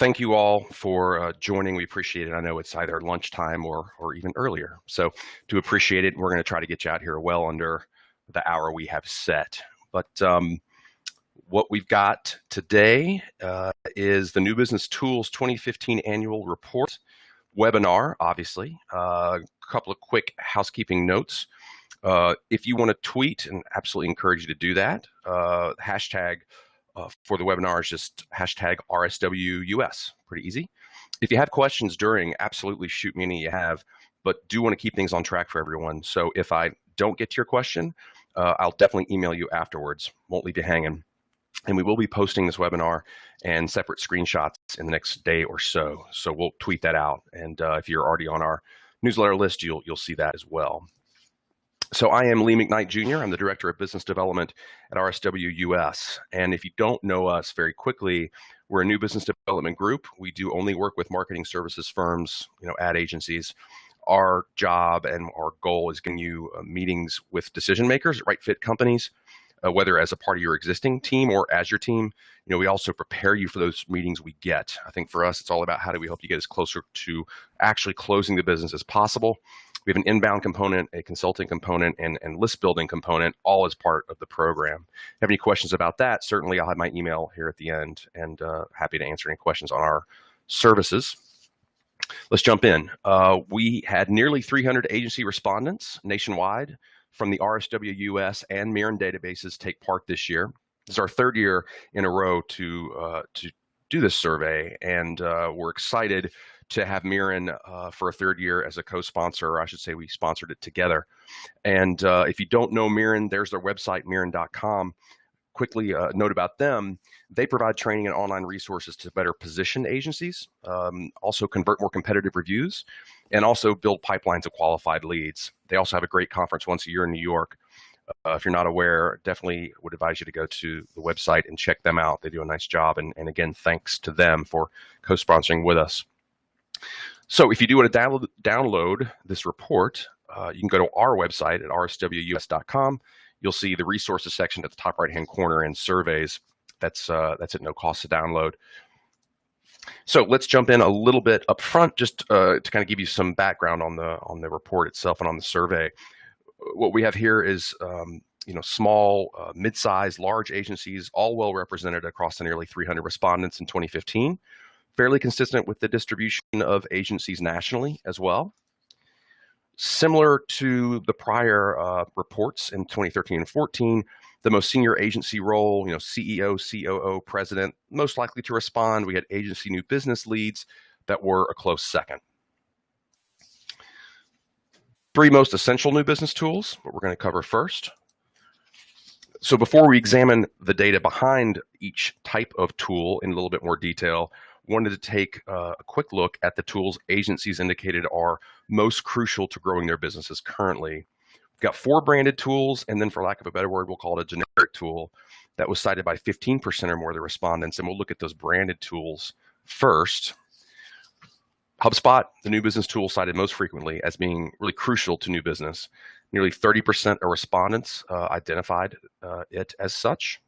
thank you all for joining. We appreciate it. I know it's either lunchtime or even earlier. So do appreciate it. We're going to try to get you out here well under the hour we have set. But what we've got today is the New Business Tools 2015 Annual Report webinar, obviously. A couple of quick housekeeping notes. If you want to tweet, and absolutely encourage you to do that, hashtag for the webinar is just hashtag RSWUS. Pretty easy. If you have questions during, absolutely shoot me any you have, but do want to keep things on track for everyone. So if I don't get to your question, I'll definitely email you afterwards. Won't leave you hanging. And we will be posting this webinar and separate screenshots in the next day or so. So we'll tweet that out. And if you're already on our newsletter list, you'll see that as well. So I am Lee McKnight Jr. I'm the Director of Business Development at RSW US. And if you don't know us very quickly, we're a new business development group. We do only work with marketing services firms, ad agencies. Our job and our goal is getting you meetings with decision makers, right fit companies, whether as a part of your existing team or as your team. We also prepare you for those meetings we get. I think for us, it's all about how do we help you get as closer to actually closing the business as possible. We have an inbound component, a consulting component, and list building component, all as part of the program. If you have any questions about that, certainly I'll have my email here at the end, and happy to answer any questions on our services. Let's jump in. We had nearly 300 agency respondents nationwide from the RSW US and Mirren databases take part this year. This is our third year in a row to do this survey, and we're excited to have Mirren for a third year as a co-sponsor, or I should say we sponsored it together. And if you don't know Mirren, there's their website, mirren.com. Quickly, a note about them. They provide training and online resources to better position agencies, also convert more competitive reviews, and also build pipelines of qualified leads. They also have a great conference once a year in New York. If you're not aware, definitely would advise you to go to the website and check them out. They do a nice job. And again, thanks to them for co-sponsoring with us. So if you do want to download this report, you can go to our website at rswus.com. You'll see the resources section at the top right-hand corner and surveys. That's at no cost to download. So let's jump in a little bit up front, just to kind of give you some background on the report itself and on the survey. What we have here is small, mid-sized, large agencies, all well represented across the nearly 300 respondents in 2015. Fairly consistent with the distribution of agencies nationally as well. Similar to the prior reports in 2013 and 14, the most senior agency role, CEO, COO, president, most likely to respond. We had agency new business leads that were a close second. Three most essential new business tools, what we're going to cover first. So before we examine the data behind each type of tool in a little bit more detail, wanted to take a quick look at the tools agencies indicated are most crucial to growing their businesses currently. We've got 4 branded tools, and then for lack of a better word, we'll call it a generic tool that was cited by 15% or more of the respondents, and we'll look at those branded tools first. HubSpot, the new business tool cited most frequently as being really crucial to new business. Nearly 30% of respondents identified it as such.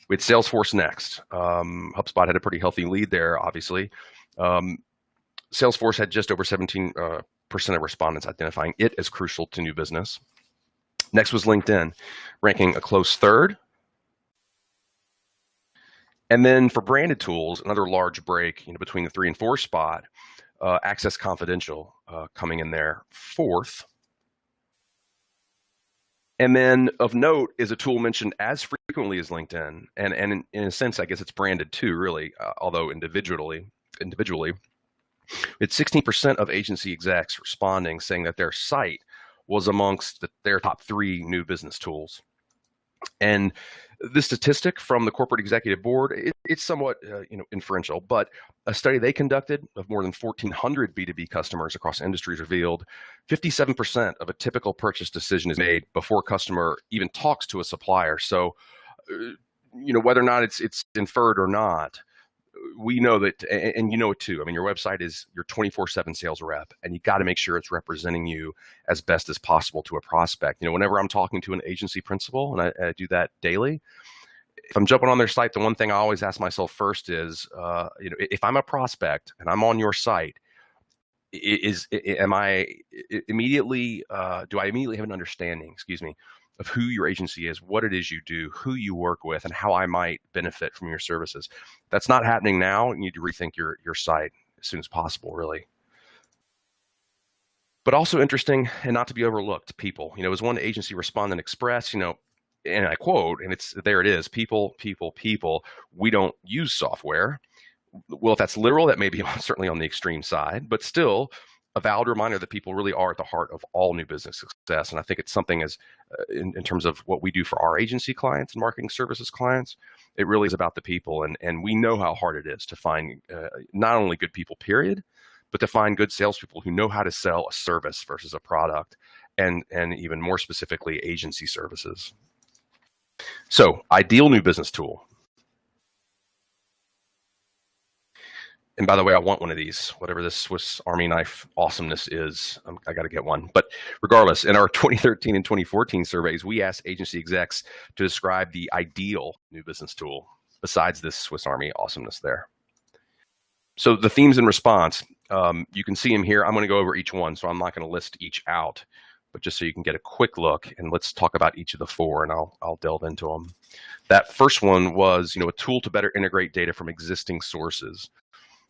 We had Salesforce next. HubSpot had a pretty healthy lead there, obviously. Salesforce had just over 17% of respondents identifying it as crucial to new business. Next was LinkedIn, ranking a close third. And then for branded tools, another large break between the 3 and 4 spot, Access Confidential coming in there fourth. And then of note is a tool mentioned as frequently as LinkedIn. And in a sense, I guess it's branded too, really, although individually. It's 16% of agency execs responding, saying that their site was amongst their top 3 new business tools. And this statistic from the corporate executive board, it's somewhat inferential, but a study they conducted of more than 1,400 B2B customers across industries revealed 57% of a typical purchase decision is made before a customer even talks to a supplier. So, whether or not it's inferred or not, we know that, and you know it too. I mean, your website is your 24/7 sales rep, and you got to make sure it's representing you as best as possible to a prospect. Whenever I'm talking to an agency principal, and I do that daily, if I'm jumping on their site, the one thing I always ask myself first is, if I'm a prospect and I'm on your site, am I immediately, do I immediately have an understanding, excuse me, of who your agency is, what it is you do, who you work with, and how I might benefit from your services? That's not happening now. You need to rethink your site as soon as possible, really. But also interesting and not to be overlooked, people. As one agency respondent expressed, and I quote, and there it is, people, people, people, we don't use software. Well, if that's literal, that may be certainly on the extreme side, but still a valid reminder that people really are at the heart of all new business success. And I think it's something in terms of what we do for our agency clients and marketing services clients, it really is about the people. And we know how hard it is to find not only good people, period, but to find good salespeople who know how to sell a service versus a product, and even more specifically, agency services. So, ideal new business tool. And by the way, I want one of these, whatever this Swiss Army knife awesomeness is. I got to get one. But regardless, in our 2013 and 2014 surveys, we asked agency execs to describe the ideal new business tool besides this Swiss Army awesomeness there. So the themes in response, you can see them here. I'm going to go over each one, so I'm not going to list each out, but just so you can get a quick look, and let's talk about each of the four, and I'll delve into them. That first one was, a tool to better integrate data from existing sources.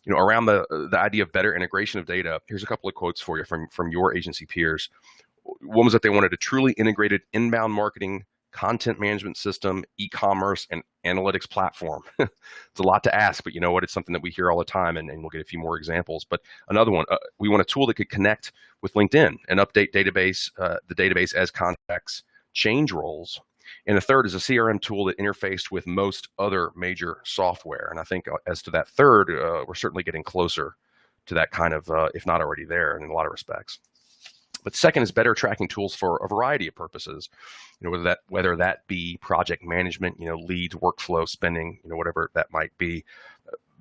Around the idea of better integration of data, here's a couple of quotes for you from your agency peers. One was that they wanted a truly integrated inbound marketing, content management system, e-commerce, and analytics platform. It's a lot to ask, but you know what? It's something that we hear all the time, and we'll get a few more examples. But another one, we want a tool that could connect with LinkedIn and update the database as contacts change roles. And the third is a CRM tool that interfaced with most other major software. And I think as to that third, we're certainly getting closer to that kind of, if not already there, in a lot of respects. But second is better tracking tools for a variety of purposes, whether that be project management, leads, workflow, spending, whatever that might be.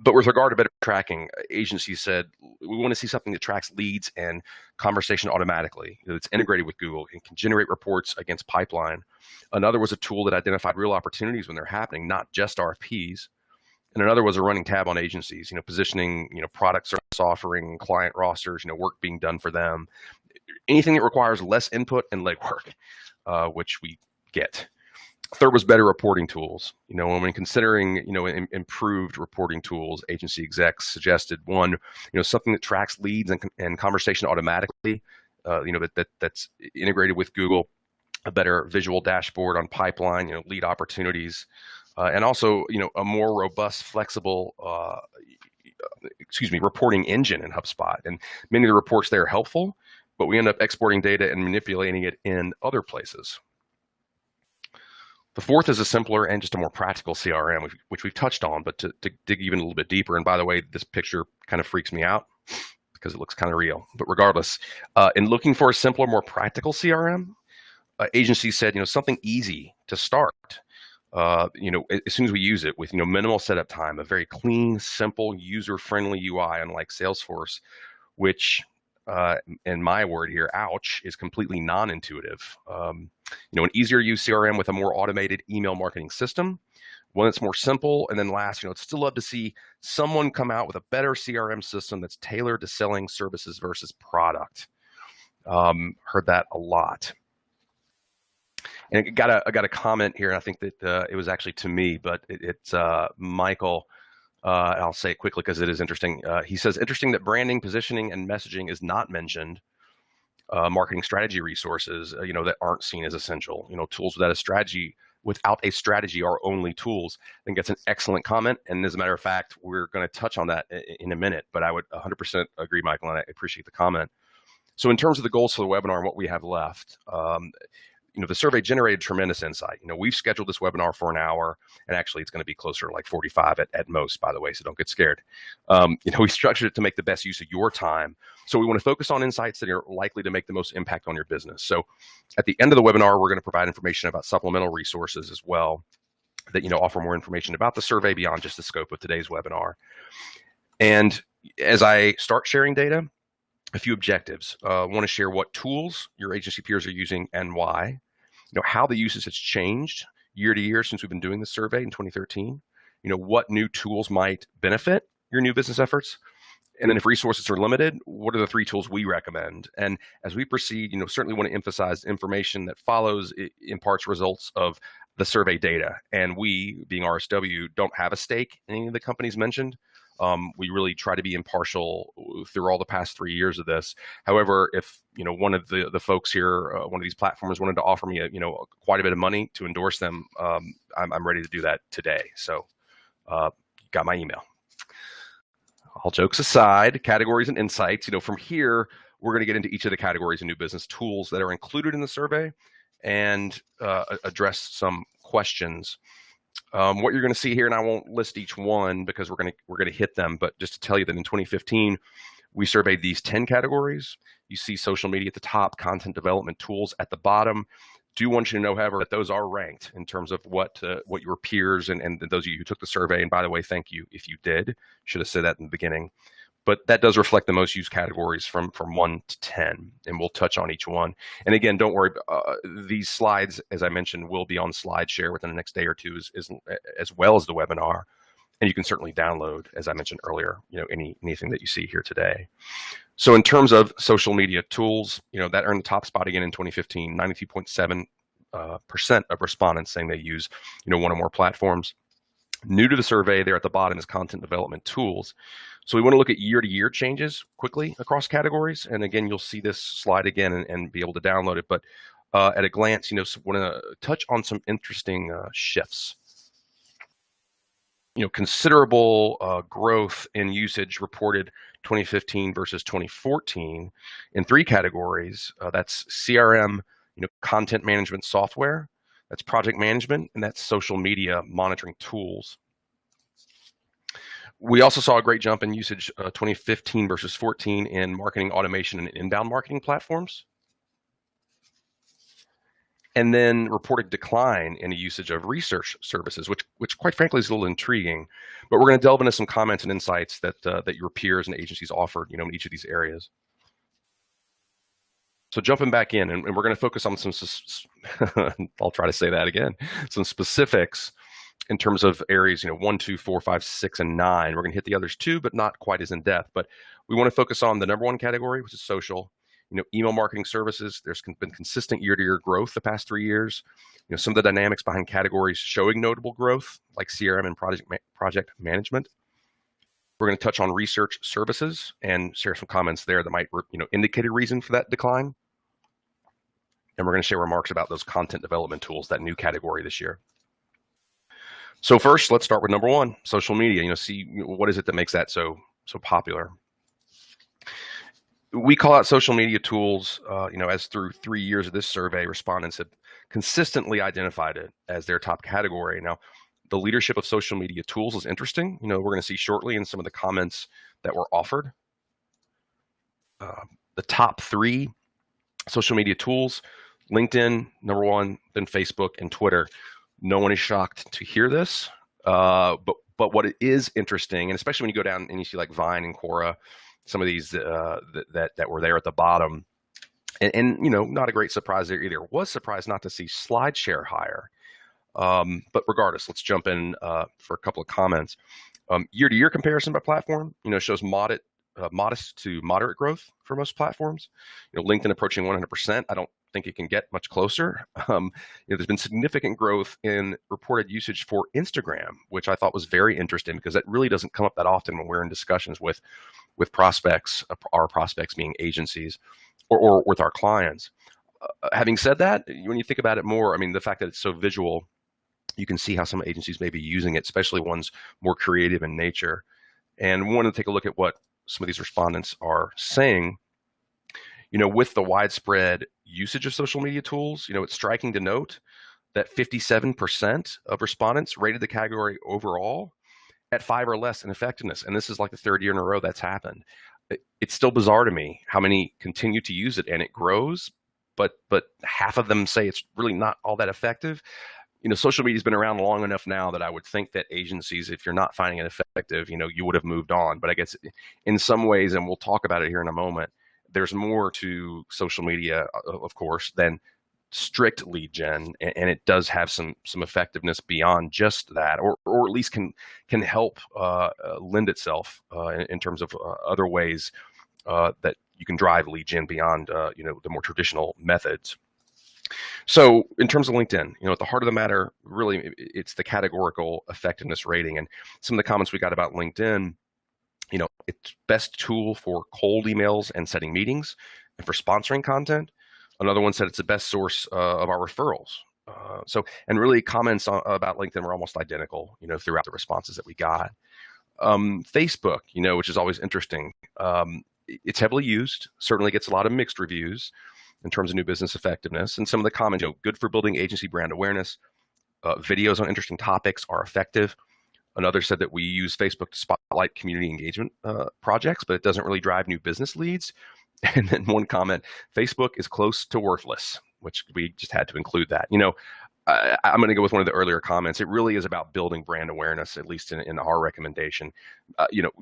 But with regard to better tracking, agencies said, we want to see something that tracks leads and conversation automatically, that's integrated with Google and can generate reports against pipeline. Another was a tool that identified real opportunities when they're happening, not just RFPs. And another was a running tab on agencies, positioning, product service offering, client rosters, work being done for them. Anything that requires less input and legwork, which we get. Third was better reporting tools. When considering, improved reporting tools, agency execs suggested one, something that tracks leads and conversation automatically, that's integrated with Google, a better visual dashboard on pipeline, lead opportunities, and also, a more robust, flexible, reporting engine in HubSpot. And many of the reports there are helpful, but we end up exporting data and manipulating it in other places. The fourth is a simpler and just a more practical CRM, which we've touched on, but to dig even a little bit deeper. And by the way, this picture kind of freaks me out because it looks kind of real. But regardless, in looking for a simpler, more practical CRM, agencies said, something easy to start. As soon as we use it with, minimal setup time, a very clean, simple, user-friendly UI, unlike Salesforce, which, in my word here, ouch, is completely non-intuitive. An easier use CRM with a more automated email marketing system, one that's more simple. And then last, I'd still love to see someone come out with a better CRM system that's tailored to selling services versus product. Heard that a lot. And I got a comment here, and I think that it was actually to me, but it's Michael. I'll say it quickly because it is interesting. He says, interesting that branding, positioning, and messaging is not mentioned. Marketing strategy resources, that aren't seen as essential. Tools without a strategy are only tools. I think that's an excellent comment. And as a matter of fact, we're going to touch on that in a minute, but I would 100% agree, Michael, and I appreciate the comment. So in terms of the goals for the webinar and what we have left, the survey generated tremendous insight. We've scheduled this webinar for an hour, and actually it's going to be closer to like 45 at most, by the way, so don't get scared. We structured it to make the best use of your time. So we want to focus on insights that are likely to make the most impact on your business. So at the end of the webinar, we're going to provide information about supplemental resources as well that, offer more information about the survey beyond just the scope of today's webinar. And as I start sharing data, a few objectives. I want to share what tools your agency peers are using and why. How the usage has changed year to year since we've been doing this survey in 2013. What new tools might benefit your new business efforts? And then if resources are limited, what are the 3 tools we recommend? And as we proceed, certainly want to emphasize information that follows imparts results of the survey data. And we, being RSW, don't have a stake in any of the companies mentioned. We really try to be impartial through all the past 3 years of this. However, if one of the folks here, one of these platforms wanted to offer me quite a bit of money to endorse them, I'm ready to do that today. So got my email. All jokes aside, categories and insights, from here, we're going to get into each of the categories and new business tools that are included in the survey and address some questions. What you're going to see here, and I won't list each one because we're going to hit them, but just to tell you that in 2015, we surveyed these 10 categories. You see social media at the top, content development tools at the bottom. Do want you to know, however, that those are ranked in terms of what your peers and those of you who took the survey, and by the way, thank you if you did, should have said that in the beginning. But that does reflect the most used categories from 1 to 10, and we'll touch on each one. And again, don't worry, these slides, as I mentioned, will be on SlideShare within the next day or two, as well as the webinar. And you can certainly download, as I mentioned earlier, anything that you see here today. So in terms of social media tools, that earned the top spot again in 2015, 92.7% of respondents saying they use, one or more platforms. New to the survey, there at the bottom is content development tools. So we want to look at year-to-year changes quickly across categories. And again, you'll see this slide again and be able to download it. But at a glance, want to touch on some interesting shifts. Considerable growth in usage reported 2015 versus 2014 in 3 categories. That's CRM, content management software, that's project management, and that's social media monitoring tools. We also saw a great jump in usage 2015 versus 14 in marketing automation and inbound marketing platforms. And then reported decline in the usage of research services, which quite frankly is a little intriguing. But we're going to delve into some comments and insights that your peers and agencies offered, in each of these areas. So jumping back in, and we're going to focus on some, I'll try to say that again, some specifics in terms of areas, 1, 2, 4, 5, 6, and 9. We're going to hit the others too, but not quite as in depth. But we want to focus on the number 1 category, which is social. Email marketing services, there's been consistent year-to-year growth the past 3 years. Some of the dynamics behind categories showing notable growth, like CRM and project management. We're going to touch on research services and share some comments there that might, indicate a reason for that decline. And we're going to share remarks about those content development tools, that new category this year. So first, let's start with number 1, social media. See what is it that makes that so popular. We call out social media tools, as through 3 years of this survey, respondents have consistently identified it as their top category. Now, the leadership of social media tools is interesting. We're going to see shortly in some of the comments that were offered. The top 3 social media tools, LinkedIn, number 1, then Facebook and Twitter. No one is shocked to hear this, but what it is interesting, and especially when you go down and you see like Vine and Quora, some of these that were there at the bottom, and not a great surprise there either. Was surprised not to see SlideShare higher, but regardless, let's jump in for a couple of comments. Year-to-year comparison by platform, shows modest to moderate growth for most platforms. LinkedIn approaching 100%. I don't think it can get much closer. There's been significant growth in reported usage for Instagram, which I thought was very interesting because that really doesn't come up that often when we're in discussions with prospects, our prospects being agencies, or with our clients. Having said that, when you think about it more, the fact that it's so visual, you can see how some agencies may be using it, especially ones more creative in nature. And we want to take a look at what some of these respondents are saying. With the widespread usage of social media tools, it's striking to note that 57% of respondents rated the category overall at 5 or less in effectiveness. And this is like the 3rd year in a row that's happened. It's still bizarre to me how many continue to use it, and it grows, but half of them say it's really not all that effective. Social media has been around long enough now that I would think that agencies, if you're not finding it effective, you would have moved on. But I guess in some ways, and we'll talk about it here in a moment, there's more to social media, of course, than strict lead gen, and it does have some effectiveness beyond just that, or at least can help lend itself in terms of other ways that you can drive lead gen beyond the more traditional methods. So in terms of LinkedIn, at the heart of the matter, really, it's the categorical effectiveness rating. And some of the comments we got about LinkedIn, it's best tool for cold emails and setting meetings and for sponsoring content. Another one said it's the best source of our referrals. And really comments about LinkedIn were almost identical, throughout the responses that we got. Facebook, which is always interesting. It's heavily used, certainly gets a lot of mixed reviews in terms of new business effectiveness. And some of the comments, good for building agency brand awareness. Videos on interesting topics are effective. Another said that we use Facebook to spotlight community engagement projects, but it doesn't really drive new business leads. And then one comment, Facebook is close to worthless, which we just had to include that. I'm going to go with one of the earlier comments. It really is about building brand awareness, at least in our recommendation.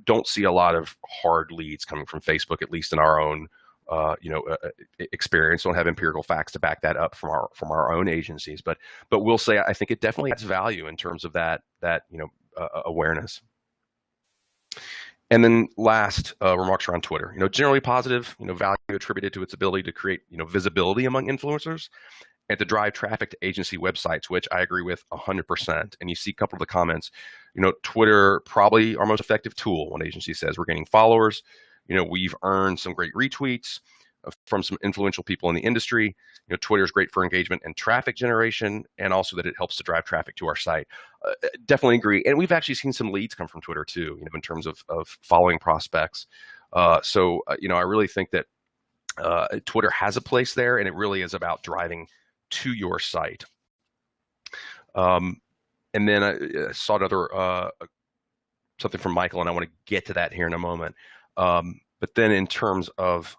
Don't see a lot of hard leads coming from Facebook, at least in our own experience. Don't have empirical facts to back that up from our own agencies, but we'll say I think it definitely adds value in terms of that awareness. And then last, remarks around Twitter. Generally positive. Value attributed to its ability to create visibility among influencers and to drive traffic to agency websites, which I agree with 100%. And you see a couple of the comments. Twitter probably our most effective tool. One agency says we're gaining followers. We've earned some great retweets from some influential people in the industry. Twitter is great for engagement and traffic generation, and also that it helps to drive traffic to our site. Definitely agree. And we've actually seen some leads come from Twitter too, in terms of following prospects. So I really think that Twitter has a place there, and it really is about driving to your site. And then I saw another something from Michael, and I want to get to that here in a moment. But then in terms of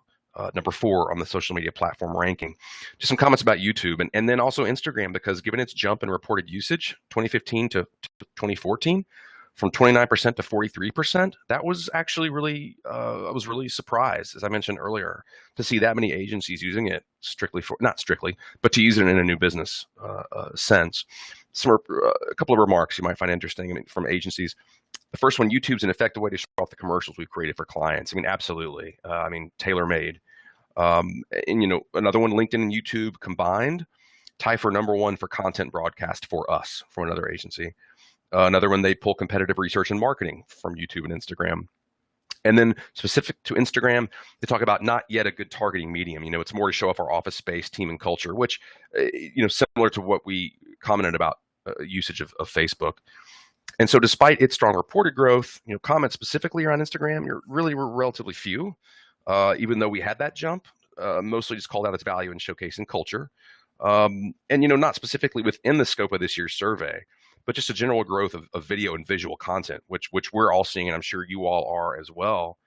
number 4 on the social media platform ranking, just some comments about YouTube and then also Instagram, because given its jump in reported usage, 2015 to 2014, from 29% to 43%, that was actually really, I was really surprised, as I mentioned earlier, to see that many agencies using it not strictly, but to use it in a new business sense. A couple of remarks you might find interesting from agencies. The first one, YouTube's an effective way to show off the commercials we've created for clients. Absolutely. Tailor-made. And another one, LinkedIn and YouTube combined tie for number 1 for content broadcast for us, from another agency. Another one, they pull competitive research and marketing from YouTube and Instagram. And then specific to Instagram, they talk about not yet a good targeting medium. It's more to show off our office space, team, and culture, which, similar to what we commented about usage of Facebook. And so despite its strong reported growth, comments specifically around Instagram really were relatively few, even though we had that jump, mostly just called out its value in showcasing culture. And, not specifically within the scope of this year's survey, but just a general growth of video and visual content, which we're all seeing, and I'm sure you all are as well.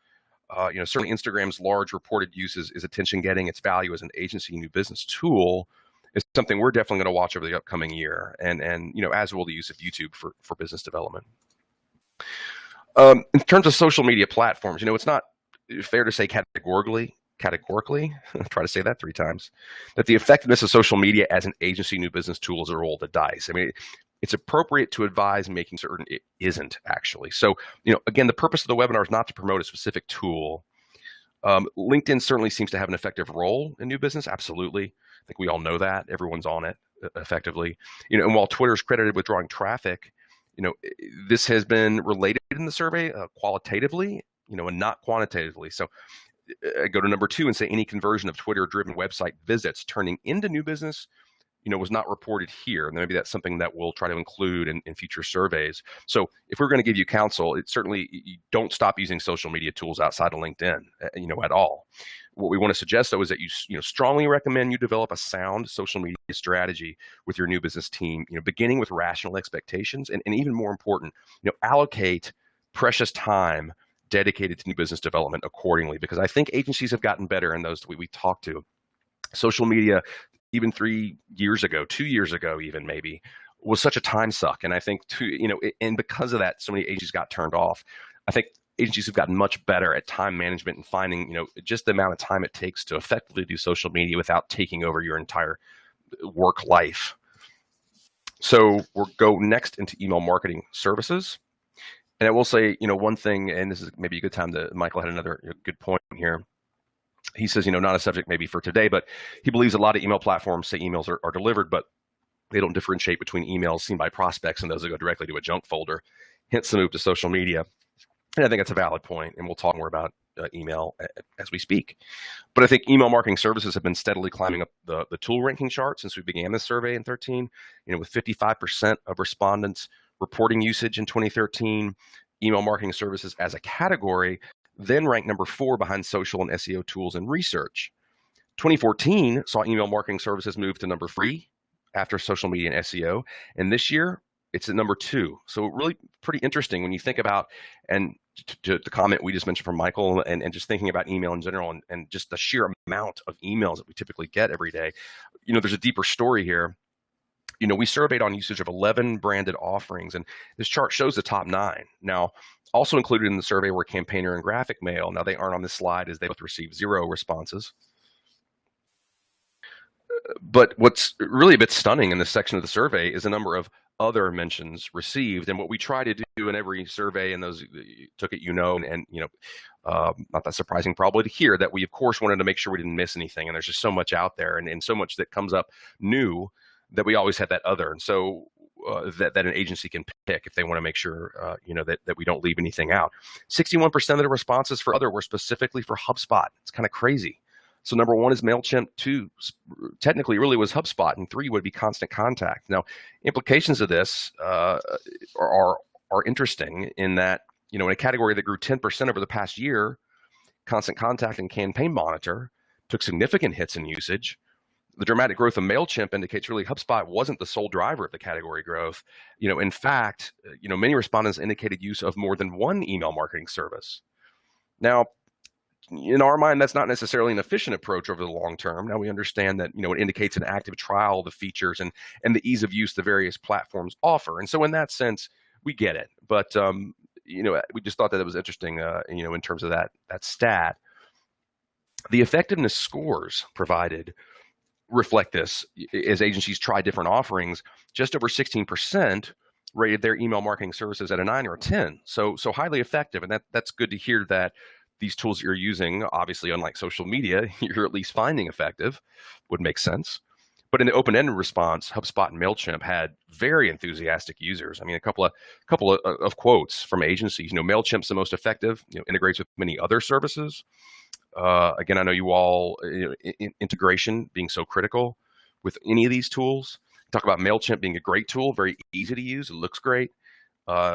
Certainly Instagram's large reported use is attention-getting. Its value as an agency new business tool is something we're definitely going to watch over the upcoming year, and as will the use of YouTube for business development. In terms of social media platforms, it's not fair to say categorically, try to say that 3 times, that the effectiveness of social media as an agency new business tool is a roll of the dice. It's appropriate to advise making certain it isn't actually. So, again, the purpose of the webinar is not to promote a specific tool. LinkedIn certainly seems to have an effective role in new business. Absolutely. I think we all know that. Everyone's on it effectively. And while Twitter is credited with drawing traffic, this has been related in the survey qualitatively, and not quantitatively. So I go to number 2 and say any conversion of Twitter-driven website visits turning into new business, was not reported here. And maybe that's something that we'll try to include in future surveys. So if we're going to give you counsel, it's certainly, you don't stop using social media tools outside of LinkedIn, at all. What we want to suggest, though, is that you strongly recommend you develop a sound social media strategy with your new business team, beginning with rational expectations and even more important, allocate precious time dedicated to new business development accordingly, because I think agencies have gotten better in those that we talked to. Social media, even 3 years ago, 2 years ago, even maybe, was such a time suck. And I think and because of that, so many agencies got turned off. I think agencies have gotten much better at time management and finding, just the amount of time it takes to effectively do social media without taking over your entire work life. So we'll go next into email marketing services. And I will say, one thing, and this is maybe a good time to, Michael had another good point here. He says, not a subject maybe for today, but he believes a lot of email platforms say emails are delivered, but they don't differentiate between emails seen by prospects and those that go directly to a junk folder, hence the move to social media. And I think that's a valid point, and we'll talk more about email as we speak. But I think email marketing services have been steadily climbing up the tool ranking chart since we began this survey in 2013, with 55% of respondents reporting usage in 2013. Email marketing services as a category then ranked number 4 behind social and SEO tools and research. 2014 saw email marketing services move to number 3 after social media and SEO. And this year, it's at number 2. So really pretty interesting when you think about, and to the comment we just mentioned from Michael, and just thinking about email in general, and just the sheer amount of emails that we typically get every day. There's a deeper story here. We surveyed on usage of 11 branded offerings, and this chart shows the top 9. Now, also included in the survey were Campaigner and Graphic Mail. Now, they aren't on this slide as they both received 0 responses. But what's really a bit stunning in this section of the survey is the number of other mentions received. And what we try to do in every survey, and those took it, and not that surprising probably to hear, that we of course wanted to make sure we didn't miss anything. And there's just so much out there, and so much that comes up new, that we always have that other. And so that an agency can pick if they want to make sure that we don't leave anything out. 61% of the responses for other were specifically for HubSpot. It's kind of crazy. So number 1 is MailChimp, 2 technically really was HubSpot, and 3 would be Constant Contact. Now, implications of this are interesting in that, in a category that grew 10% over the past year, Constant Contact and Campaign Monitor took significant hits in usage. The dramatic growth of MailChimp indicates really HubSpot wasn't the sole driver of the category growth. In fact, many respondents indicated use of more than one email marketing service. Now, in our mind, that's not necessarily an efficient approach over the long term. Now, we understand that, it indicates an active trial of the features and the ease of use the various platforms offer. And so in that sense, we get it. But, we just thought that it was interesting, in terms of that stat. The effectiveness scores provided reflect this. As agencies try different offerings, just over 16% rated their email marketing services at a 9 or a 10. So highly effective. And that's good to hear that these tools that you're using, obviously, unlike social media, you're at least finding effective, would make sense. But in the open-ended response, HubSpot and MailChimp had very enthusiastic users. I mean, a couple of quotes from agencies. MailChimp's the most effective, integrates with many other services. Again, I know you all, integration being so critical with any of these tools. Talk about MailChimp being a great tool, very easy to use. It looks great.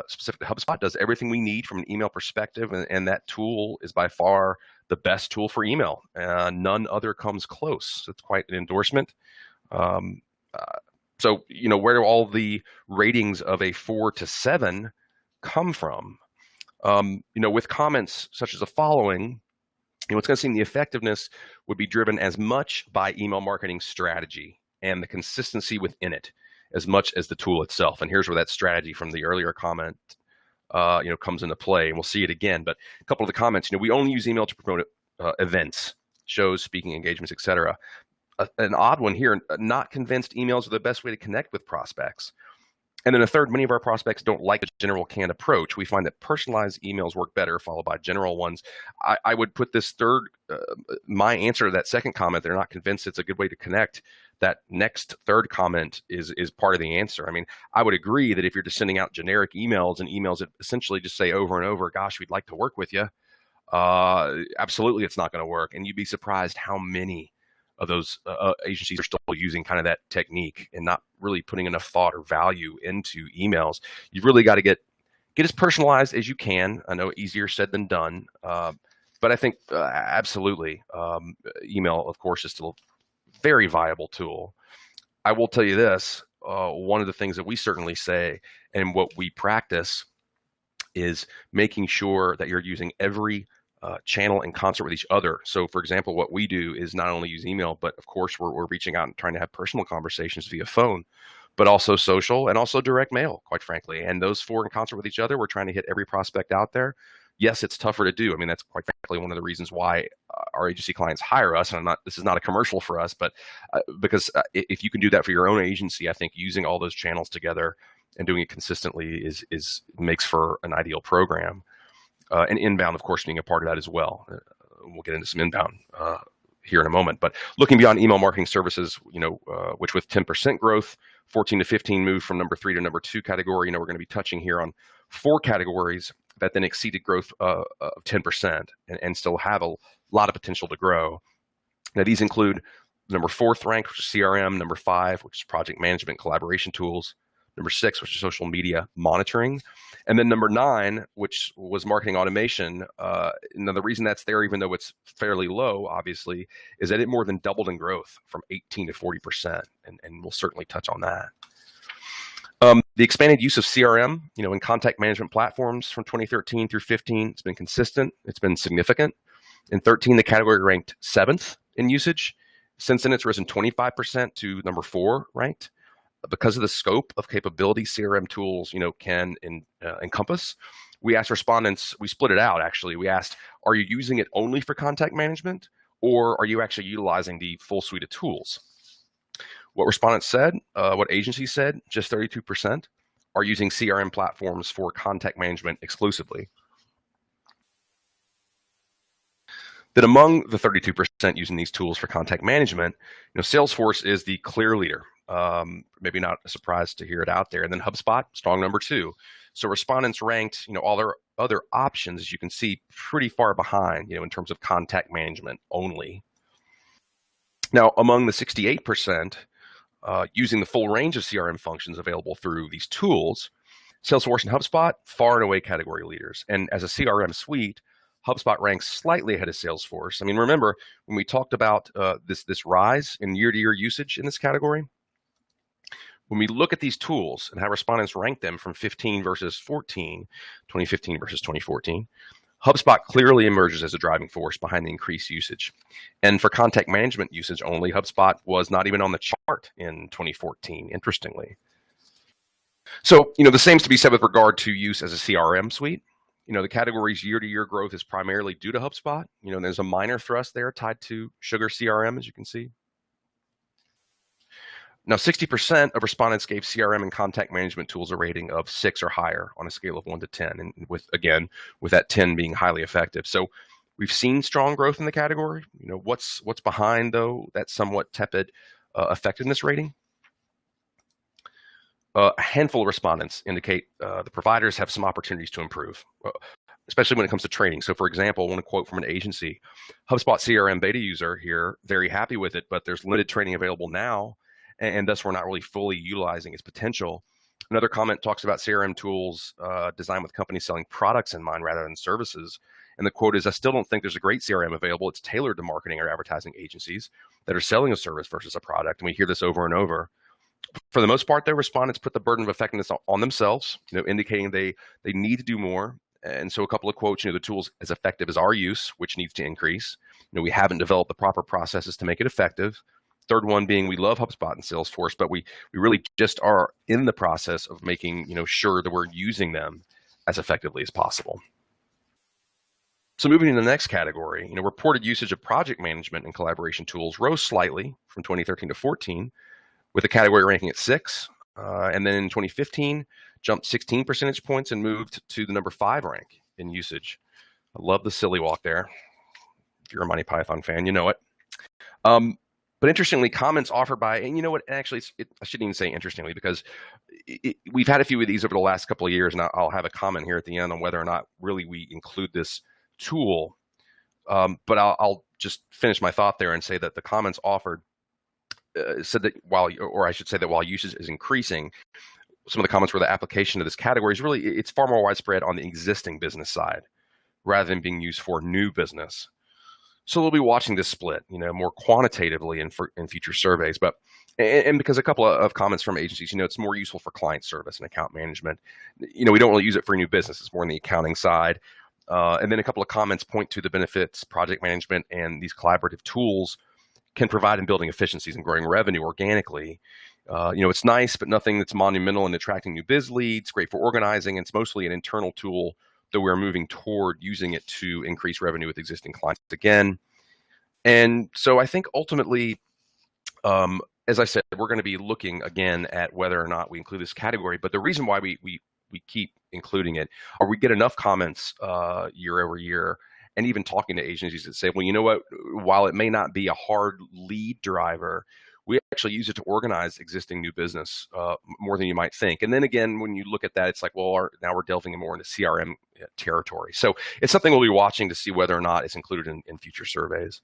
Specifically, HubSpot does everything we need from an email perspective, and that tool is by far the best tool for email. None other comes close. It's quite an endorsement. So, where do all the ratings of a 4 to 7 come from? With comments such as the following, it's going to seem the effectiveness would be driven as much by email marketing strategy and the consistency within it, as much as the tool itself. And here's where that strategy from the earlier comment, comes into play. And we'll see it again. But a couple of the comments, we only use email to promote events, shows, speaking engagements, etc. An odd one here, not convinced emails are the best way to connect with prospects. And then a third, many of our prospects don't like the general canned approach. We find that personalized emails work better, followed by general ones. I would put this third, my answer to that second comment, they're not convinced it's a good way to connect. That next third comment is part of the answer. I mean, I would agree that if you're just sending out generic emails and emails that essentially just say over and over, gosh, we'd like to work with you, absolutely it's not going to work. And you'd be surprised how many of those agencies are still using kind of that technique and not really putting enough thought or value into emails. You've really got to get as personalized as you can. I know easier said than done, but I think absolutely email, of course, is still a very viable tool. I will tell you this, one of the things that we certainly say and what we practice is making sure that you're using every channel in concert with each other. So, for example, what we do is not only use email, but of course we're reaching out and trying to have personal conversations via phone, but also social and also direct mail, quite frankly. And those 4 in concert with each other, we're trying to hit every prospect out there. Yes, it's tougher to do. I mean, that's quite frankly one of the reasons why our agency clients hire us, and this is not a commercial for us, but because if you can do that for your own agency, I think using all those channels together and doing it consistently is makes for an ideal program. And inbound, of course, being a part of that as well. We'll get into some inbound here in a moment. But looking beyond email marketing services, which with 10% growth, 14 to 15 moved from number 3 to number 2 category. We're going to be touching here on 4 categories that then exceeded growth of 10% and still have a lot of potential to grow. Now, these include number 4th ranked, which is CRM, number 5, which is project management collaboration tools, number 6, which is social media monitoring, and then number 9, which was marketing automation. Now, the reason that's there, even though it's fairly low, obviously, is that it more than doubled in growth from 18 to 40%, and we'll certainly touch on that. The expanded use of CRM, in contact management platforms from 2013 through 15, it's been consistent. It's been significant. In 13, the category ranked 7th in usage. Since then, it's risen 25% to number 4 ranked. Because of the scope of capability CRM tools, can encompass, we asked respondents, we split it out actually. We asked, are you using it only for contact management, or are you actually utilizing the full suite of tools? What respondents said, what agencies said, just 32% are using CRM platforms for contact management exclusively. Then among the 32% using these tools for contact management, Salesforce is the clear leader. Maybe not a surprise to hear it out there. And then HubSpot, strong number 2. So respondents ranked, all their other options, as you can see, pretty far behind, in terms of contact management only. Now, among the 68% using the full range of CRM functions available through these tools, Salesforce and HubSpot, far and away category leaders. And as a CRM suite, HubSpot ranks slightly ahead of Salesforce. Remember when we talked about this rise in year-to-year usage in this category? When we look at these tools and how respondents rank them from 15 versus 14, 2015 versus 2014, HubSpot clearly emerges as a driving force behind the increased usage. And for contact management usage only, HubSpot was not even on the chart in 2014, interestingly. So, the same is to be said with regard to use as a CRM suite. The category's year-to-year growth is primarily due to HubSpot. There's a minor thrust there tied to Sugar CRM, as you can see. Now, 60% of respondents gave CRM and contact management tools a rating of 6 or higher on a scale of 1 to 10, and with that 10 being highly effective. So we've seen strong growth in the category. What's behind, though, that somewhat tepid effectiveness rating? A handful of respondents indicate the providers have some opportunities to improve, especially when it comes to training. So, for example, I want to quote from an agency, HubSpot CRM beta user here, very happy with it, but there's limited training available now, and thus we're not really fully utilizing its potential. Another comment talks about CRM tools designed with companies selling products in mind rather than services. And the quote is, I still don't think there's a great CRM available. It's tailored to marketing or advertising agencies that are selling a service versus a product. And we hear this over and over. For the most part, their respondents put the burden of effectiveness on themselves, indicating they need to do more. And so a couple of quotes, the tool's as effective as our use, which needs to increase. We haven't developed the proper processes to make it effective. Third one being, we love HubSpot and Salesforce, but we really just are in the process of making sure that we're using them as effectively as possible. So moving to the next category, reported usage of project management and collaboration tools rose slightly from 2013 to 14, with the category ranking at 6. And then in 2015, jumped 16 percentage points and moved to the number 5 rank in usage. I love the silly walk there. If you're a Monty Python fan, you know it. But interestingly, comments offered by, and actually, I shouldn't even say interestingly, because we've had a few of these over the last couple of years, and I'll have a comment here at the end on whether or not really we include this tool. But I'll just finish my thought there and say that the comments offered said that while usage is increasing, some of the comments were the application of this category is really, it's far more widespread on the existing business side rather than being used for new business. So we'll be watching this split, more quantitatively in future surveys. But and because a couple of comments from agencies, it's more useful for client service and account management. We don't really use it for new business. It's more on the accounting side. And then a couple of comments point to the benefits project management and these collaborative tools can provide in building efficiencies and growing revenue organically. It's nice, but nothing that's monumental in attracting new biz leads. Great for organizing. It's mostly an internal tool that we're moving toward using it to increase revenue with existing clients. Again, And so I think ultimately, as I said, we're going to be looking again at whether or not we include this category. But the reason why we keep including it, or we get enough comments year over year, and even talking to agencies that say, well, you know what, while it may not be a hard lead driver, we actually use it to organize existing new business more than you might think. And then again, when you look at that, it's like, well, now we're delving more into CRM territory. So it's something we'll be watching to see whether or not it's included in future surveys.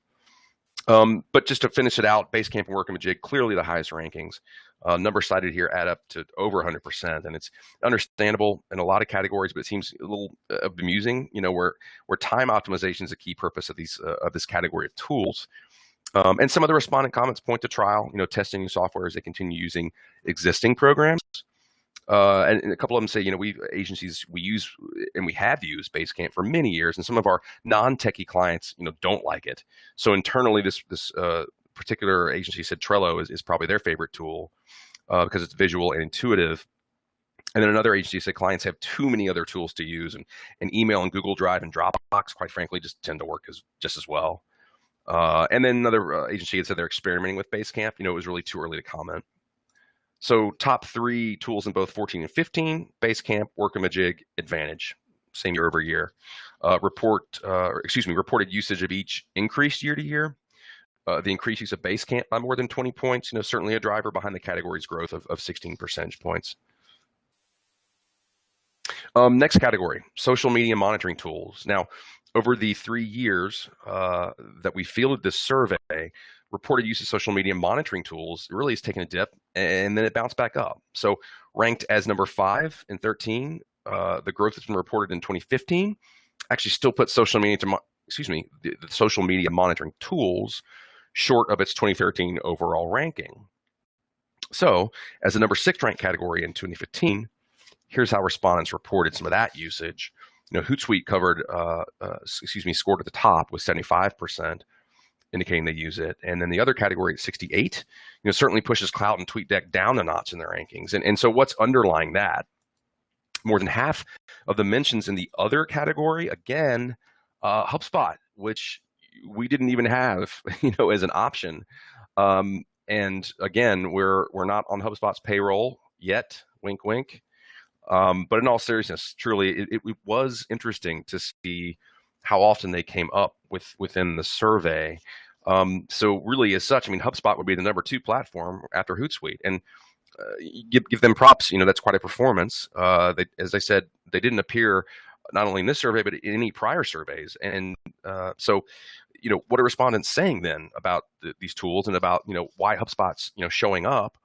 But just to finish it out, Basecamp and Workamajig, clearly the highest rankings. Numbers cited here add up to over 100%, and it's understandable in a lot of categories, but it seems a little amusing, where time optimization is a key purpose of this category of tools. And some of the respondent comments point to trial, testing new software as they continue using existing programs. And a couple of them say, we agencies, we use and we have used Basecamp for many years, and some of our non-techie clients, don't like it. So internally, this particular agency said Trello is probably their favorite tool because it's visual and intuitive. And then another agency said clients have too many other tools to use, and email and Google Drive and Dropbox, quite frankly, just tend to work just as well. And then another agency had said they're experimenting with Basecamp. It was really too early to comment. So top 3 tools in both 14 and 15, Basecamp, Workamajig, Advantage, same year over year. Reported usage of each increased year to year. The increased use of Basecamp by more than 20 points, certainly a driver behind the category's growth of 16 percentage points. Next category, social media monitoring tools. Now, over the 3 years that we fielded this survey, reported use of social media monitoring tools really has taken a dip, and then it bounced back up. So ranked as number 5 in 13, the growth that's been reported in 2015 actually still puts social media the social media monitoring tools short of its 2013 overall ranking. So as the number 6 ranked category in 2015, here's how respondents reported some of that usage. Hootsuite scored at the top with 75%, indicating they use it. And then the other category at 68, certainly pushes Cloud and TweetDeck down a notch in their rankings. And so what's underlying that? More than half of the mentions in the other category, again, HubSpot, which we didn't even have, as an option. And again, we're not on HubSpot's payroll yet, wink, wink. But in all seriousness, truly, it was interesting to see how often they came up within the survey. So really, as such, HubSpot would be the number 2 platform after Hootsuite, and give them props. That's quite a performance. As I said, they didn't appear not only in this survey but in any prior surveys. And so, what are respondents saying then about these tools and about why HubSpot's showing up?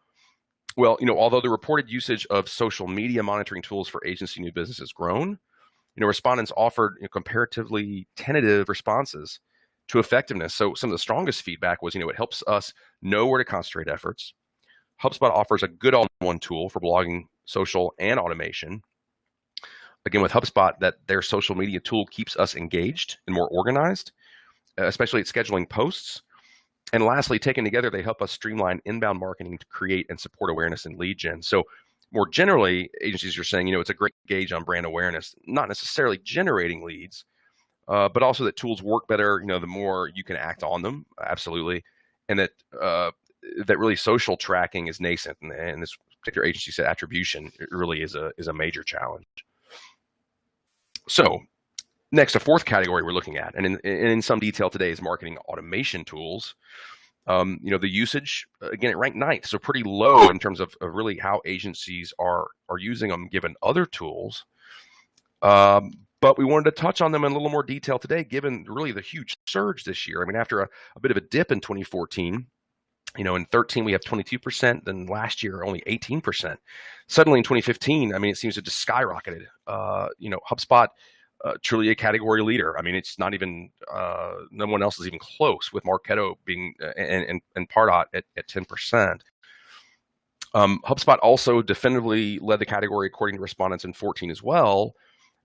Well, although the reported usage of social media monitoring tools for agency new business has grown, respondents offered comparatively tentative responses to effectiveness. So some of the strongest feedback was, it helps us know where to concentrate efforts. HubSpot offers a good all-in-one tool for blogging, social, and automation. Again, with HubSpot, that their social media tool keeps us engaged and more organized, especially at scheduling posts. And lastly, taken together, they help us streamline inbound marketing to create and support awareness and lead gen. So more generally, agencies are saying, it's a great gauge on brand awareness, not necessarily generating leads, but also that tools work better, the more you can act on them, absolutely. And that really social tracking is nascent. And this particular agency said attribution really is a major challenge. So next, a 4th category we're looking at, and in some detail today, is marketing automation tools. The usage, again, it ranked 9th, so pretty low in terms of really how agencies are using them given other tools. But we wanted to touch on them in a little more detail today, given really the huge surge this year. After a bit of a dip in 2014, in 13 we have 22%, then last year only 18%. Suddenly in 2015, it seems to just skyrocketed. HubSpot, truly a category leader. It's not even, no one else is even close, with Marketo being, and Pardot at 10%. HubSpot also definitively led the category according to respondents in 14 as well.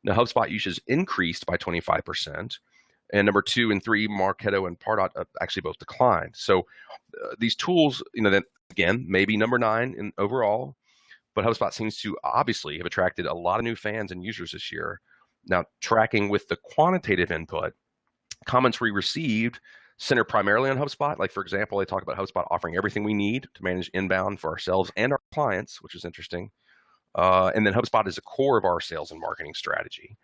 Now, HubSpot usage increased by 25%, and number 2 and 3, Marketo and Pardot, actually both declined. So these tools, that again, maybe number 9 in overall, but HubSpot seems to obviously have attracted a lot of new fans and users this year. Now, tracking with the quantitative input, comments we received center primarily on HubSpot. Like, for example, they talk about HubSpot offering everything we need to manage inbound for ourselves and our clients, which is interesting. And then HubSpot is the core of our sales and marketing strategy.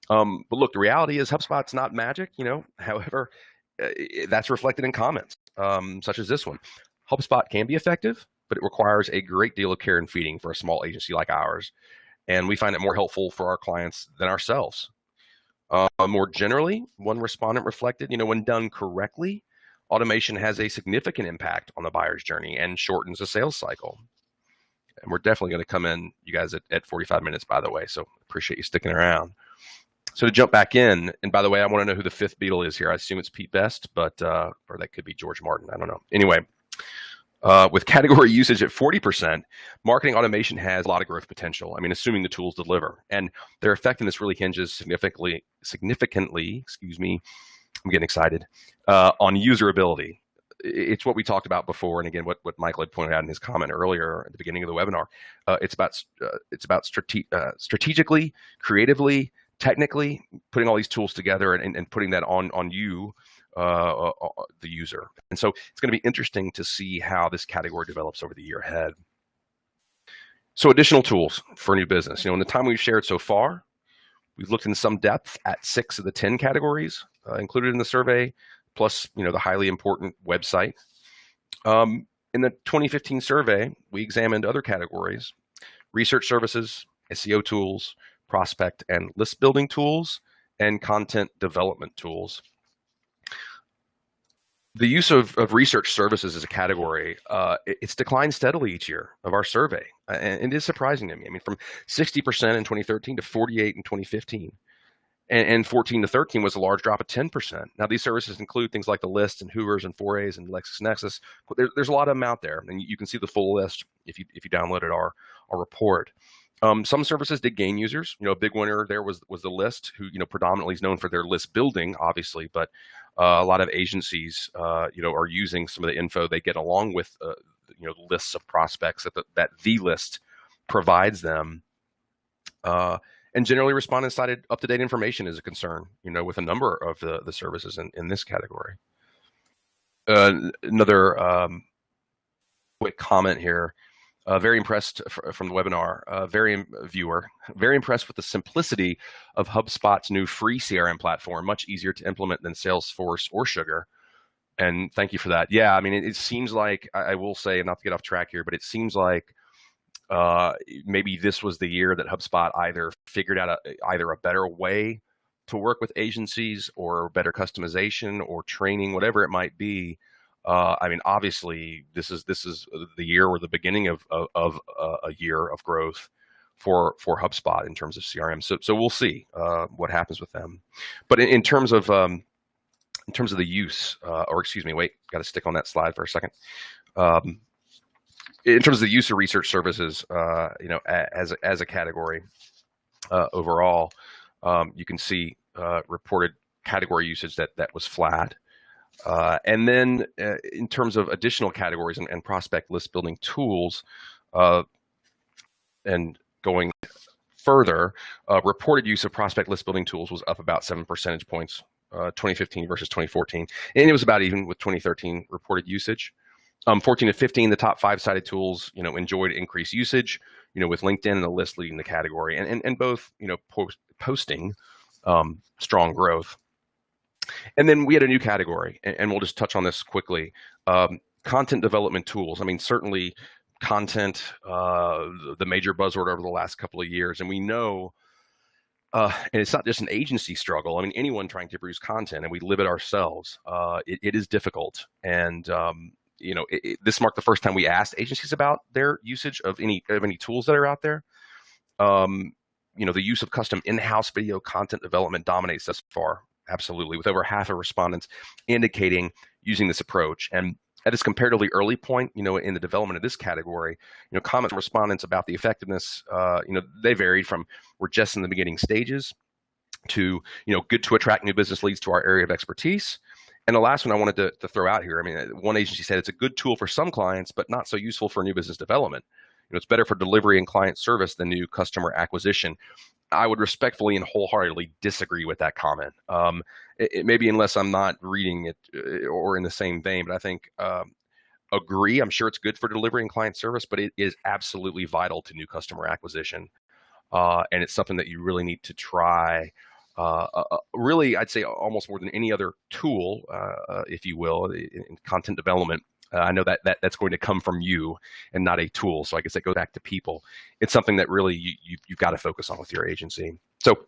But look, the reality is HubSpot's not magic, However, that's reflected in comments, such as this one. HubSpot can be effective, but it requires a great deal of care and feeding for a small agency like ours. And we find it more helpful for our clients than ourselves. More generally, one respondent reflected, when done correctly, automation has a significant impact on the buyer's journey and shortens the sales cycle. And we're definitely going to come in, you guys, at 45 minutes, by the way. So appreciate you sticking around. So to jump back in, and by the way, I want to know who the fifth Beatle is here. I assume it's Pete Best, but or that could be George Martin. I don't know. Anyway, with category usage at 40%, marketing automation has a lot of growth potential. I mean, assuming the tools deliver, and their effectiveness really hinges significantly. Excuse me, I'm getting excited. On usability. It's what we talked about before, and again, what Michael had pointed out in his comment earlier at the beginning of the webinar. It's about strategically, creatively, technically putting all these tools together and putting that on you, the user. And so it's going to be interesting to see how this category develops over the year ahead. So additional tools for new business. In the time we've shared so far, we've looked in some depth at 6 of the 10 categories included in the survey, plus the highly important website. In the 2015 survey, we examined other categories: research services, SEO tools, prospect and list building tools, and content development tools. The use of research services as a category, it's declined steadily each year of our survey. And it is surprising to me. I mean, from 60% in 2013 to 48% in 2015. And 14 to 13 was a large drop of 10%. Now, these services include things like the List and Hoovers and Forays and LexisNexis. There's a lot of them out there, and you can see the full list if you downloaded our report. Some services did gain users. A big winner there was the List, who predominantly is known for their list building, obviously, but a lot of agencies are using some of the info they get along with lists of prospects that the List provides them. And generally, respondents cited up-to-date information as a concern, with a number of the services in this category. Another quick comment here. Very impressed from the webinar, very impressed with the simplicity of HubSpot's new free CRM platform, much easier to implement than Salesforce or Sugar. And thank you for that. Yeah, I mean, it seems like, I will say, not to get off track here, but it seems like maybe this was the year that HubSpot either figured out either a better way to work with agencies or better customization or training, whatever it might be. I mean, obviously, this is the year or the beginning of a year of growth for HubSpot in terms of CRM. So we'll see what happens with them. But in terms of the use, or excuse me, wait, got to stick on that slide for a second. In terms of the use of research services, as a category overall, you can see reported category usage that was flat. And then in terms of additional categories and prospect list building tools, and going further, reported use of prospect list building tools was up about 7 percentage points, 2015 versus 2014. And it was about even with 2013 reported usage. 14 to 15, the top 5 cited tools, enjoyed increased usage, with LinkedIn and the List leading the category, and both, posting strong growth. And then we had a new category, and we'll just touch on this quickly. Content development tools. I mean, certainly content, the major buzzword over the last couple of years, and we know, and it's not just an agency struggle. I mean, anyone trying to produce content, and we live it ourselves, it is difficult. And this marked the first time we asked agencies about their usage of any tools that are out there. The use of custom in-house video content development dominates thus far, absolutely, with over half of respondents indicating using this approach. And at this comparatively early point, in the development of this category, comments from respondents about the effectiveness, they varied from "we're just in the beginning stages" to, "good to attract new business leads to our area of expertise." And the last one I wanted to throw out here, I mean, one agency said it's a good tool for some clients, but not so useful for new business development. It's better for delivery and client service than new customer acquisition. I would respectfully and wholeheartedly disagree with that comment. Maybe unless I'm not reading it or in the same vein, but I think agree. I'm sure it's good for delivery and client service, but it is absolutely vital to new customer acquisition. And it's something that you really need to try. Really, I'd say almost more than any other tool, if you will, in content development. I know that's going to come from you and not a tool. So I guess that goes back to people. It's something that really you've got to focus on with your agency. So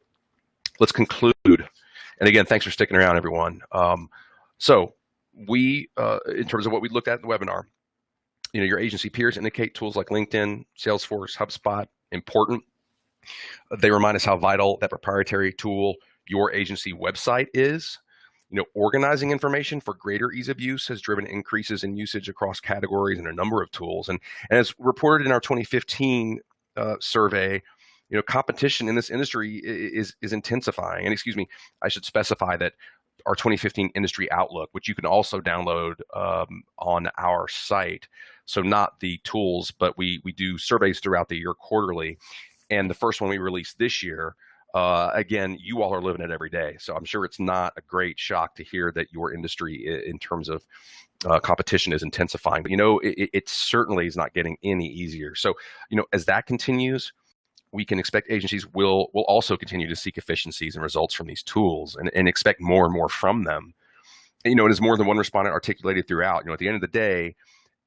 let's conclude. And again, thanks for sticking around, everyone. So we, in terms of what we looked at in the webinar, your agency peers indicate tools like LinkedIn, Salesforce, HubSpot, important. They remind us how vital that proprietary tool, your agency website, is. Organizing information for greater ease of use has driven increases in usage across categories and a number of tools. And as reported in our 2015 survey, competition in this industry is intensifying. And excuse me, I should specify that our 2015 industry outlook, which you can also download on our site. So not the tools, but we do surveys throughout the year quarterly. And the first one we released this year, again, you all are living it every day. So I'm sure it's not a great shock to hear that your industry in terms of competition is intensifying. But, it certainly is not getting any easier. So, as that continues, we can expect agencies will also continue to seek efficiencies and results from these tools and expect more and more from them. And, as more than one respondent articulated throughout, at the end of the day,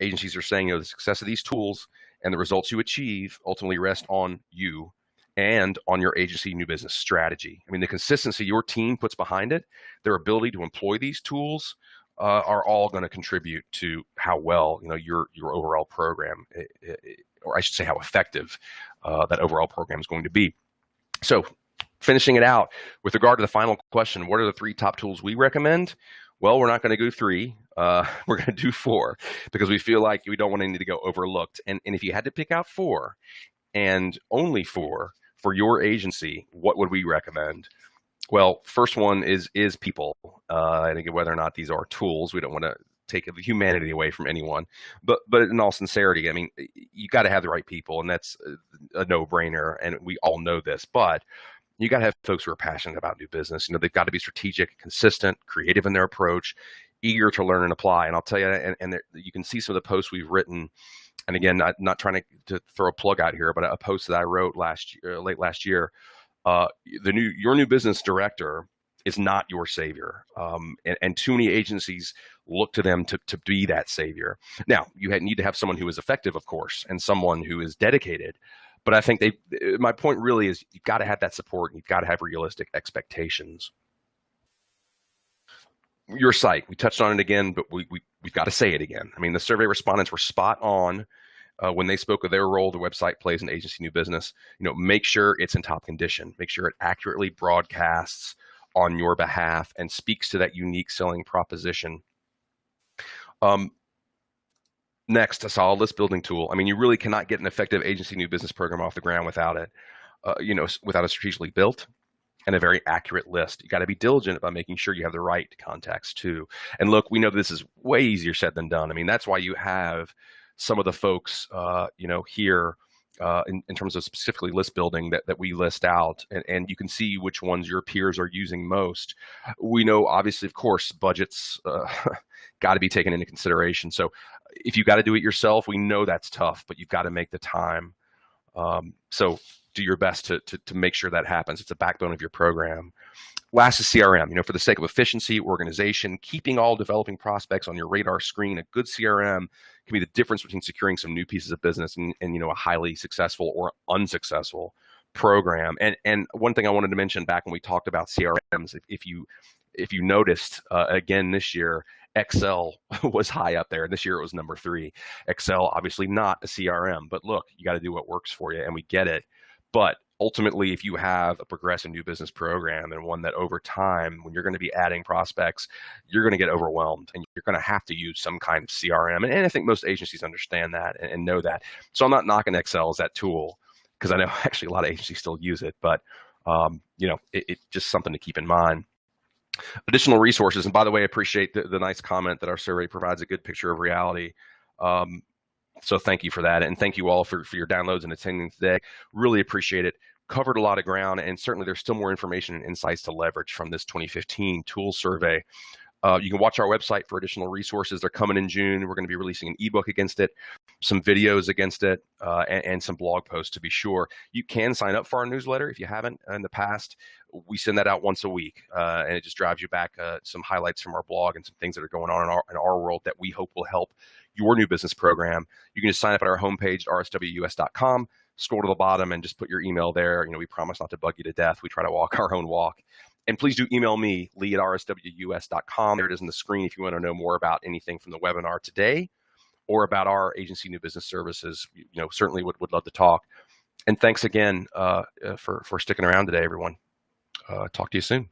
agencies are saying, the success of these tools and the results you achieve ultimately rest on you and on your agency new business strategy. I mean, the consistency your team puts behind it, their ability to employ these tools are all going to contribute to how well, your overall program, or I should say how effective that overall program is going to be. So finishing it out, with regard to the final question, what are the 3 top tools we recommend? Well, we're not going to go 3. We're going to do 4 because we feel like we don't want any to go overlooked. And if you had to pick out 4 and only 4 for your agency, what would we recommend? Well, first one is people. And again, whether or not these are tools, we don't want to take the humanity away from anyone. But in all sincerity, I mean, you got to have the right people, and that's a no-brainer. And we all know this, but you got to have folks who are passionate about new business. They've got to be strategic, consistent, creative in their approach, eager to learn and apply. And I'll tell you, and you can see some of the posts we've written. And again, not trying to throw a plug out here, but a post that I wrote late last year. Your new business director is not your savior, and too many agencies look to them to be that savior. Now, you need to have someone who is effective, of course, and someone who is dedicated. But I think my point really is you've got to have that support, and you've got to have realistic expectations. Your site, we touched on it again, but we've got to say it again. I mean, the survey respondents were spot on when they spoke of their role the website plays in agency new business. Make sure it's in top condition. Make sure it accurately broadcasts on your behalf and speaks to that unique selling proposition. Next, a solid list building tool. I mean, you really cannot get an effective agency new business program off the ground without it. Without a strategically built and a very accurate list. You got to be diligent about making sure you have the right contacts too. And look, we know this is way easier said than done. I mean, that's why you have some of the folks, here in terms of specifically list building that we list out, and you can see which ones your peers are using most. We know, obviously, of course, budgets got to be taken into consideration. So if you got to do it yourself, we know that's tough, but you've got to make the time. So do your best to make sure that happens. It's a backbone of your program. Last is CRM. For the sake of efficiency, organization, keeping all developing prospects on your radar screen, a good CRM can be the difference between securing some new pieces of business and a highly successful or unsuccessful program. And one thing I wanted to mention back when we talked about CRMs, if you noticed, again this year, Excel was high up there. This year it was number 3. Excel, obviously not a CRM, but look, you got to do what works for you, and we get it. But ultimately, if you have a progressive new business program and one that over time, when you're going to be adding prospects, you're going to get overwhelmed and you're going to have to use some kind of CRM. And I think most agencies understand that and know that. So I'm not knocking Excel as that tool because I know actually a lot of agencies still use it, but it's just something to keep in mind. Additional resources, and by the way, I appreciate the nice comment that our survey provides a good picture of reality. So thank you for that, and thank you all for your downloads and attending today. Really appreciate it. covered a lot of ground, and certainly there's still more information and insights to leverage from this 2015 tool survey. You can watch our website for additional resources. They're coming in June. We're going to be releasing an ebook against it, some videos against it, and some blog posts to be sure. You can sign up for our newsletter if you haven't in the past. We send that out once a week, and it just drives you back some highlights from our blog and some things that are going on in our world that we hope will help your new business program. You can just sign up at our homepage, rswus.com. Scroll to the bottom and just put your email there. We promise not to bug you to death. We try to walk our own walk. And please do email me, lee@rswus.com. There it is on the screen if you want to know more about anything from the webinar today or about our agency new business services. Certainly would love to talk. And thanks again for sticking around today, everyone. Talk to you soon.